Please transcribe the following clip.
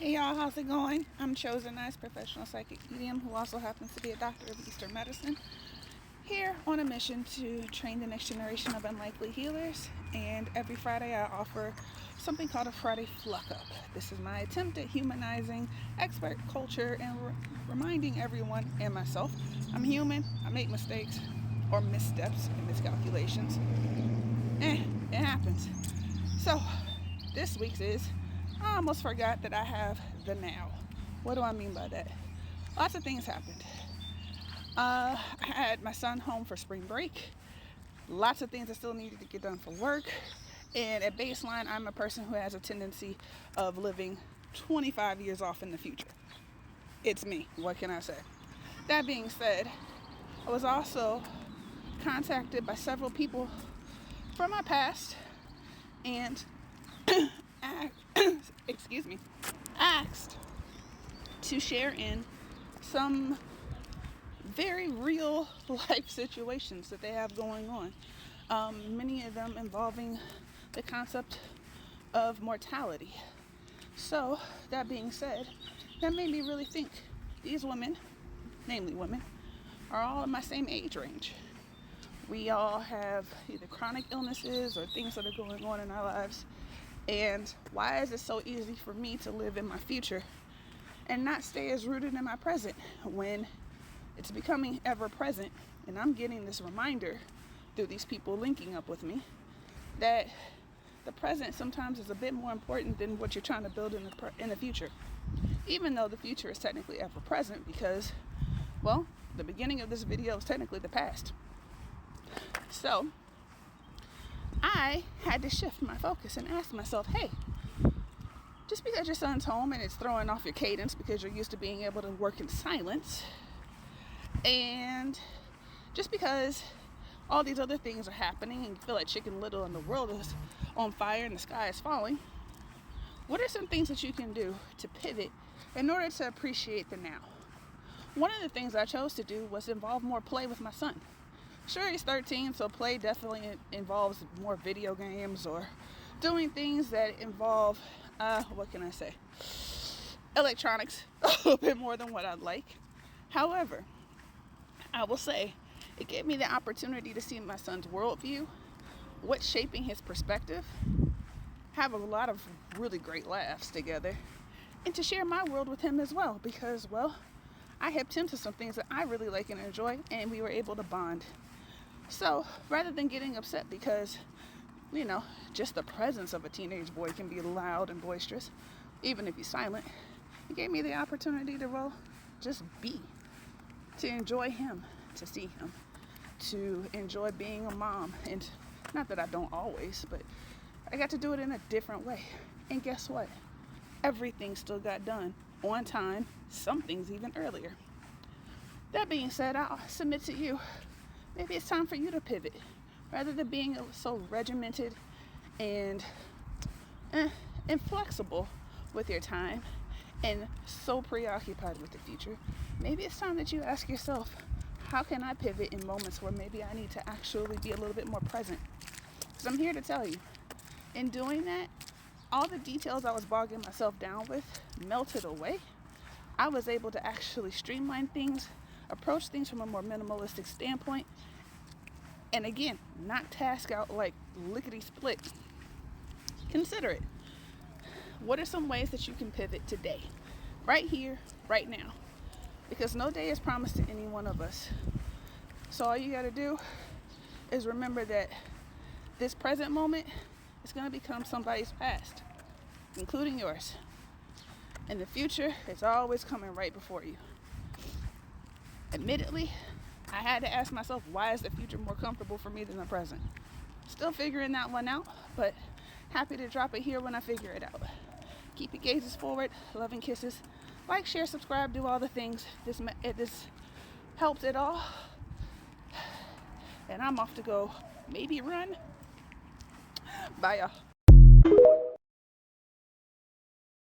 Hey y'all, how's it going? I'm ChosenEyes, professional psychic medium who also happens to be a doctor of Eastern medicine. Here on a mission to train the next generation of unlikely healers, and every Friday I offer something called a Friday Fluck Up. This is my attempt at humanizing expert culture and reminding everyone and myself I'm human, I make mistakes or missteps and miscalculations. It happens. So this week's is I almost forgot that I have the now. What do I mean by that? Lots of things happened. I had my son home for spring break. Lots of things I still needed to get done for work. And at baseline, I'm a person who has a tendency of living 25 years off in the future. It's me. What can I say? That being said, I was also contacted by several people from my past and asked to share in some very real life situations that they have going on. Many of them involving the concept of mortality. So, that being said, that made me really think these women, namely women, are all in my same age range. We all have either chronic illnesses or things that are going on in our lives. And why is it so easy for me to live in my future and not stay as rooted in my present when it's becoming ever present? And I'm getting this reminder through these people linking up with me that the present sometimes is a bit more important than what you're trying to build in the future. Even though the future is technically ever present because, well, the beginning of this video is technically the past. So I had to shift my focus and ask myself, hey, just because your son's home and it's throwing off your cadence because you're used to being able to work in silence, and just because all these other things are happening and you feel like Chicken Little and the world is on fire and the sky is falling, what are some things that you can do to pivot in order to appreciate the now? One of the things I chose to do was involve more play with my son. Sure, he's 13, so play definitely involves more video games or doing things that involve, electronics a little bit more than what I'd like. However, I will say it gave me the opportunity to see my son's worldview, what's shaping his perspective, have a lot of really great laughs together, and to share my world with him as well because, well, I hipped him to some things that I really like and enjoy, and we were able to bond. So rather than getting upset because, just the presence of a teenage boy can be loud and boisterous, even if he's silent, it gave me the opportunity to, well, just be, to enjoy him, to see him, to enjoy being a mom. And not that I don't always, but I got to do it in a different way. And guess what? Everything still got done on time, some things even earlier. That being said, I'll submit to you, maybe it's time for you to pivot. Rather than being so regimented and inflexible with your time and so preoccupied with the future, maybe it's time that you ask yourself, how can I pivot in moments where maybe I need to actually be a little bit more present? Because I'm here to tell you, in doing that, all the details I was bogging myself down with melted away. I was able to actually streamline things, approach things from a more minimalistic standpoint, and again, not task out like lickety-split. Consider it. What are some ways that you can pivot today? Right here, right now. Because no day is promised to any one of us. So all you got to do is remember that this present moment is going to become somebody's past, including yours. And the future is always coming right before you. Admittedly, I had to ask myself, why is the future more comfortable for me than the present? Still figuring that one out, but happy to drop it here when I figure it out. Keep your gazes forward, love and kisses. Like, share, subscribe, do all the things. If this helps at all. And I'm off to go maybe run. Bye, y'all.